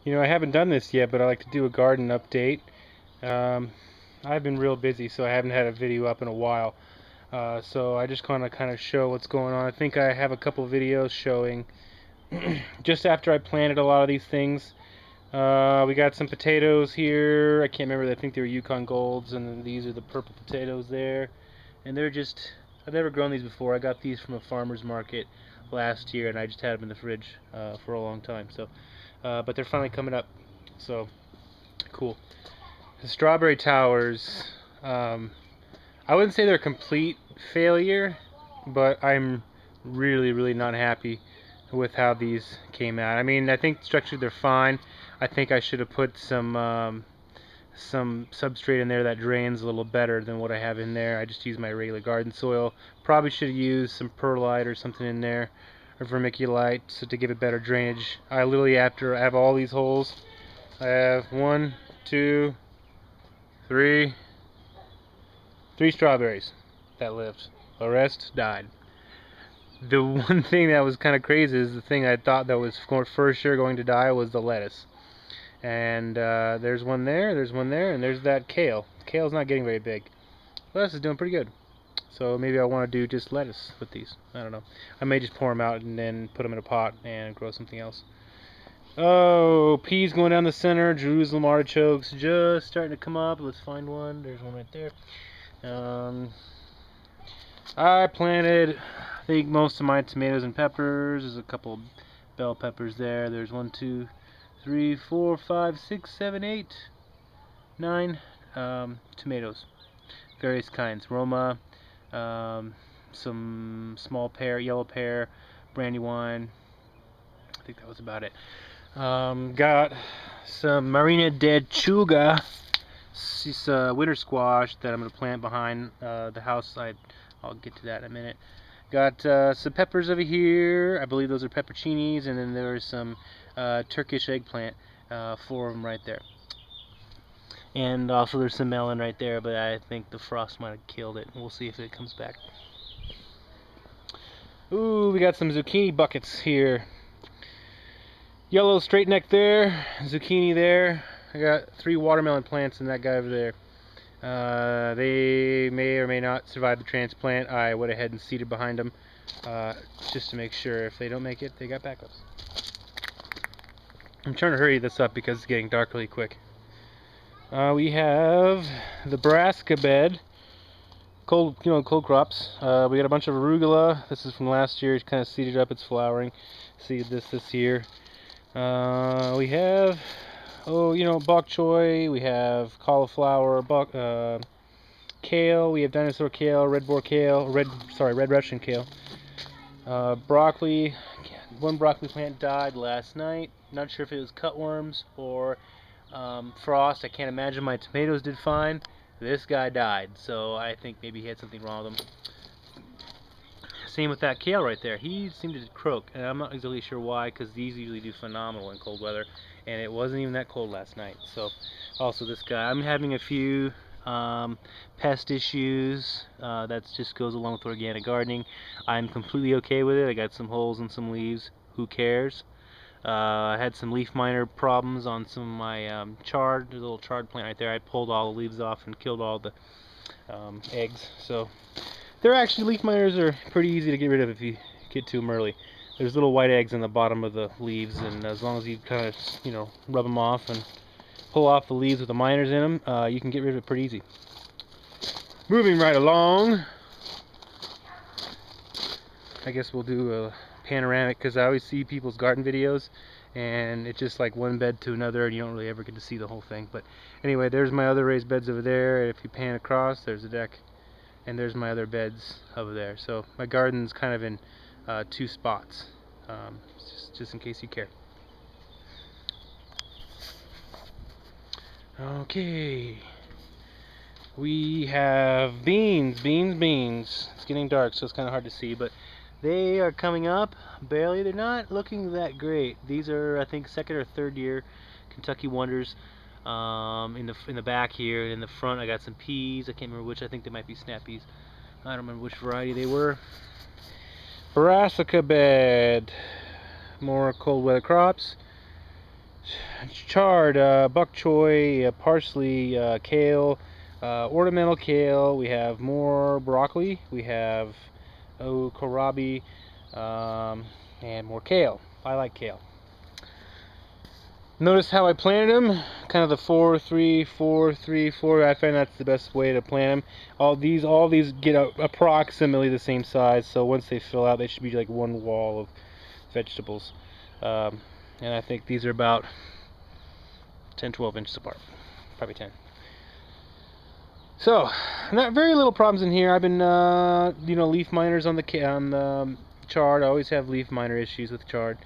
I haven't done this yet, but I like to do a garden update. Um, I've been real busy, so I haven't had a video up in a while. So I just want to kind of show what's going on. I think I have a couple videos showing just after I planted a lot of these things. We got some potatoes here. I can't remember. I think they were Yukon Golds, and then these are the purple potatoes there. And they're just, I've never grown these before. I got these from a farmer's market last year, and I just had them in the fridge for a long time. So, but they're finally coming up. So, cool. The strawberry towers, I wouldn't say they're a complete failure, but I'm really not happy with how these came out. I mean, I think structurally they're fine. I think I should have put some substrate in there that drains a little better than what I have in there. I just use my regular garden soil. Probably should have used some perlite or something in there, or vermiculite, so to give it better drainage. I literally, after I have all these holes, I have one, two, three strawberries that lived. The rest died. The one thing that was kind of crazy is the thing I thought that was for sure going to die was the lettuce. And there's one there, and there's that kale. Kale's not getting very big. Lettuce is doing pretty good. So maybe I want to do just lettuce with these. I don't know. I may just pour them out and then put them in a pot and grow something else. Oh, peas going down the center. Jerusalem artichokes just starting to come up. Let's find one. There's one right there. I planted, I think, most of my tomatoes and peppers. There's a couple bell peppers there. There's 1, 2, 3, 4, 5, 6, 7, 8, 9 tomatoes, various kinds. Roma, some small pear, yellow pear, Brandywine. I think that was about it. Got some Marina de Chuga. It's winter squash that I'm going to plant behind the house. I'll get to that in a minute. Got some peppers over here. I believe those are pepperoncinis, and then there's some Turkish eggplant, 4 of them right there. And also there's some melon right there, but I think the frost might have killed it. We'll see if it comes back. Ooh, we got some zucchini buckets here. Yellow straight neck there, zucchini there. I got 3 watermelon plants in that guy over there. They may or may not survive the transplant. I went ahead and seeded behind them just to make sure if they don't make it, they got backups. I'm trying to hurry this up because it's getting dark really quick. We have the brassica bed, cold crops. We got a bunch of arugula. This is from last year. It's kind of seeded up. It's flowering. Seeded this year. We have bok choy, we have cauliflower, kale, we have dinosaur kale, red Russian kale, broccoli. One broccoli plant died last night. Not sure if it was cutworms or frost. I can't imagine. My tomatoes did fine. This guy died, so I think maybe he had something wrong with him. Same with that kale right there. He seemed to croak, and I'm not exactly sure why, because these usually do phenomenal in cold weather, and it wasn't even that cold last night. So, also this guy. I'm having a few pest issues. That just goes along with organic gardening. I'm completely okay with it. I got some holes and some leaves. Who cares? I had some leaf miner problems on some of my chard. There's a little chard plant right there. I pulled all the leaves off and killed all the eggs. So. They're actually, leaf miners are pretty easy to get rid of if you get to them early. There's little white eggs in the bottom of the leaves, and as long as you kind of, rub them off and pull off the leaves with the miners in them, you can get rid of it pretty easy. Moving right along, I guess we'll do a panoramic, because I always see people's garden videos, and it's just like one bed to another, and you don't really ever get to see the whole thing. But anyway, there's my other raised beds over there. If you pan across, there's a deck. And there's my other beds over there. So my garden's kind of in 2 spots, just in case you care. Okay, we have beans. It's getting dark, so it's kind of hard to see, but they are coming up barely. They're not looking that great. These are, I think, 2nd or 3rd year Kentucky Wonders. In the back here, in the front, I got some peas. I can't remember which. I think they might be snap peas. I don't remember which variety they were. Brassica bed, more cold weather crops. chard, bok choy, parsley, kale, ornamental kale. We have more broccoli. We have kohlrabi, and more kale. I like kale. Notice how I planted them, kind of the 4, 3, 4, 3, 4. I find that's the best way to plant them. All these get approximately the same size, so once they fill out, they should be like one wall of vegetables. And I think these are about 10, 12 inches apart, probably 10. So, not very little problems in here. I've been, leaf miners on the chard. I always have leaf miner issues with chard.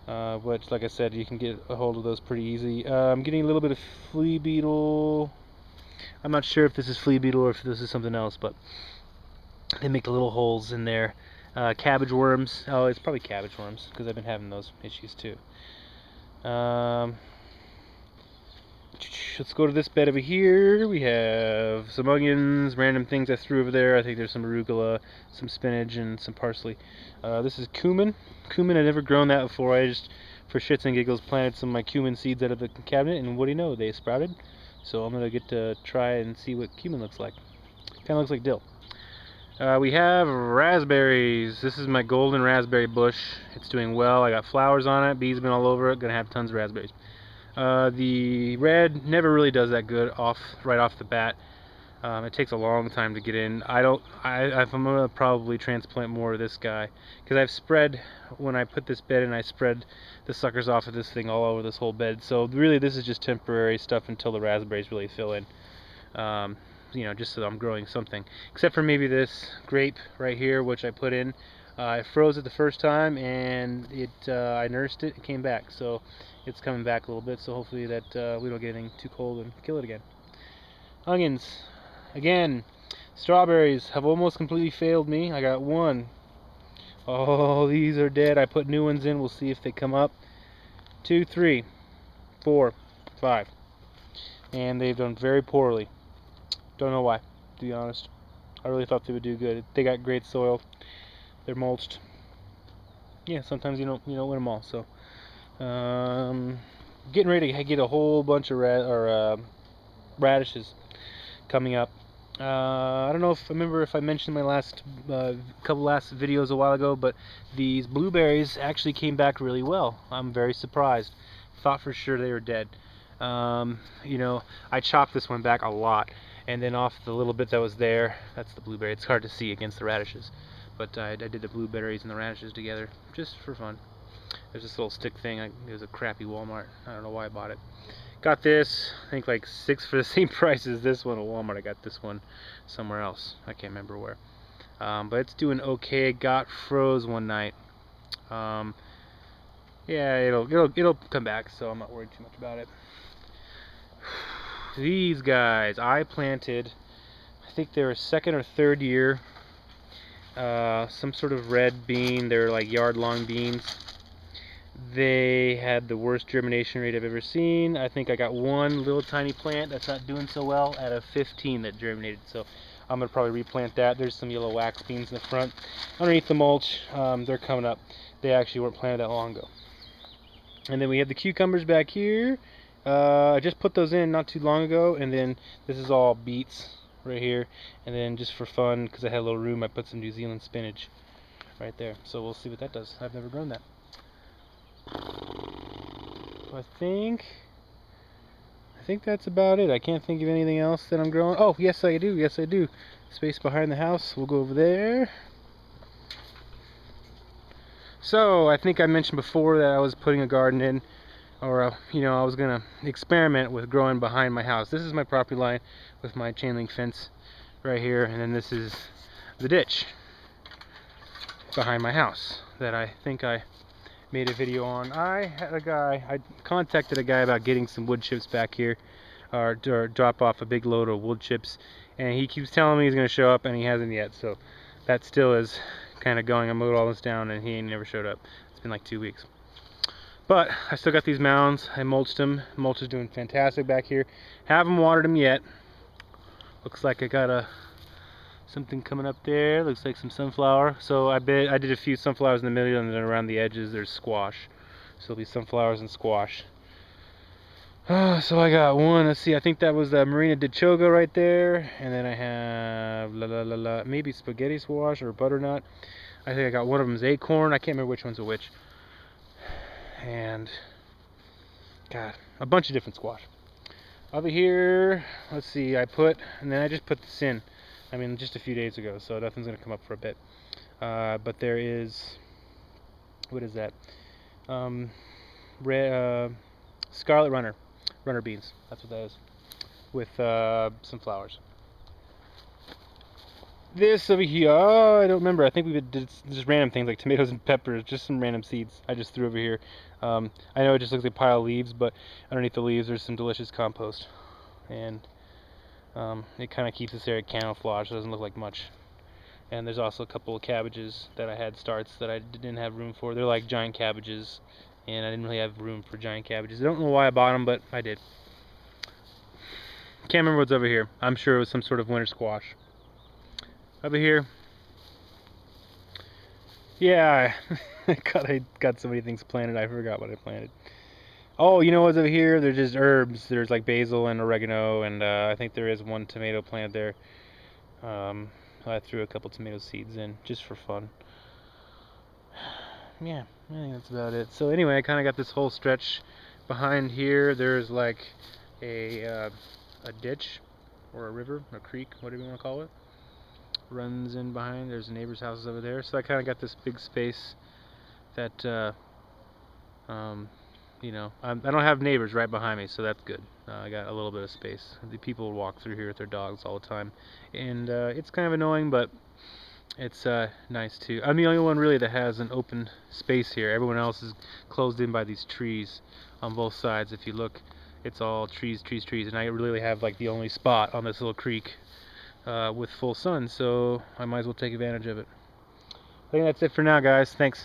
But like I said, you can get a hold of those pretty easy. I'm getting a little bit of flea beetle. I'm not sure if this is flea beetle or if this is something else, but they make the little holes in there. Cabbage worms. Oh, it's probably cabbage worms because I've been having those issues too. Let's go to this bed over here. We have some onions, random things I threw over there. I think there's some arugula, some spinach, and some parsley. This is cumin. Cumin, I've never grown that before. I just, for shits and giggles, planted some of my cumin seeds out of the cabinet, and what do you know, they sprouted. So I'm going to get to try and see what cumin looks like. Kind of looks like dill. We have raspberries. This is my golden raspberry bush. It's doing well. I got flowers on it. Bees have been all over it. Gonna have tons of raspberries. The red never really does that good right off the bat. It takes a long time to get in. I'm gonna probably transplant more of this guy because I've spread, when I put this bed in, I spread the suckers off of this thing all over this whole bed. So really, this is just temporary stuff until the raspberries really fill in. Just so I'm growing something. Except for maybe this grape right here, which I put in. I froze it the first time, and I nursed it. It came back, so it's coming back a little bit. So hopefully that we don't get anything too cold and kill it again. Onions, again. Strawberries have almost completely failed me. I got one. Oh, these are dead. I put new ones in. We'll see if they come up. 2, 3, 4, 5, and they've done very poorly. Don't know why, to be honest. I really thought they would do good. They got great soil. They're mulched. Yeah, sometimes you don't win them all. So, getting ready to get a whole bunch of radishes coming up. I don't know if I remember if I mentioned my last couple videos a while ago, but these blueberries actually came back really well. I'm very surprised. Thought for sure they were dead. I chopped this one back a lot. And then off the little bit that was there, that's the blueberry. It's hard to see against the radishes. But I did the blueberries and the radishes together, just for fun. There's this little stick thing. It was a crappy Walmart. I don't know why I bought it. Got this, I think like 6 for the same price as this one at Walmart. I got this one somewhere else. I can't remember where. But it's doing okay. Got froze one night. Yeah, it'll come back, so I'm not worried too much about it. These guys I planted, I think they're a second or third year. Some sort of red bean. They're like yard-long beans. They had the worst germination rate I've ever seen. I think I got one little tiny plant that's not doing so well out of 15 that germinated. So I'm gonna probably replant that. There's some yellow wax beans in the front. Underneath the mulch, they're coming up. They actually weren't planted that long ago. And then we have the cucumbers back here. I just put those in not too long ago, and then this is all beets right here. And then just for fun, because I had a little room, I put some New Zealand spinach right there. So we'll see what that does. I've never grown that. So I think that's about it. I can't think of anything else that I'm growing. Oh, yes I do. Yes I do. Space behind the house. We'll go over there. So I think I mentioned before that I was putting a garden in, or I was gonna experiment with growing behind my house. This is my property line with my chain link fence right here, and then this is the ditch behind my house that I think I made a video on. I contacted a guy about getting some wood chips back here, or drop off a big load of wood chips, and he keeps telling me he's gonna show up, and he hasn't yet. So that still is kind of going. I mowed all this down and he ain't never showed up. It's been like 2 weeks. But I still got these mounds. I mulched them. Mulch is doing fantastic back here. Haven't watered them yet. Looks like I got something coming up there. Looks like some sunflower. So I did a few sunflowers in the middle, and then around the edges there's squash. So there'll be sunflowers and squash. So I got one, let's see, I think that was the Marina de Choga right there, and then I have maybe spaghetti squash or butternut. I think I got one of them's acorn, I can't remember which one's a which. And, God, a bunch of different squash. Over here, let's see, and then I just put this in, I mean, just a few days ago, so nothing's going to come up for a bit. But there is, what is that? Scarlet runner beans. That's what that is, with some flowers. This over here, oh, I don't remember. I think we did just random things like tomatoes and peppers, just some random seeds I just threw over here. I know it just looks like a pile of leaves, but underneath the leaves there's some delicious compost, and it kind of keeps this area camouflaged, so it doesn't look like much. And there's also a couple of cabbages that I had starts that I didn't have room for. They're like giant cabbages, and I didn't really have room for giant cabbages. I don't know why I bought them, but I did. Can't remember what's over here. I'm sure it was some sort of winter squash. Over here, yeah, I got so many things planted, I forgot what I planted. Oh, you know what's over here? There's just herbs. There's like basil and oregano, and I think there is one tomato plant there. I threw a couple tomato seeds in just for fun. Yeah, I think that's about it. So anyway, I kind of got this whole stretch behind here. There's like a ditch or a river, a creek, whatever you want to call it, runs in behind. There's neighbors' houses over there. So I kind of got this big space that you know, I don't have neighbors right behind me, so that's good. I got a little bit of space. The people walk through here with their dogs all the time, and it's kind of annoying, but it's nice too. I'm the only one really that has an open space here. Everyone else is closed in by these trees on both sides. If you look, it's all trees, trees, trees, and I really have like the only spot on this little creek with full sun, so I might as well take advantage of it. I think that's it for now, guys. Thanks.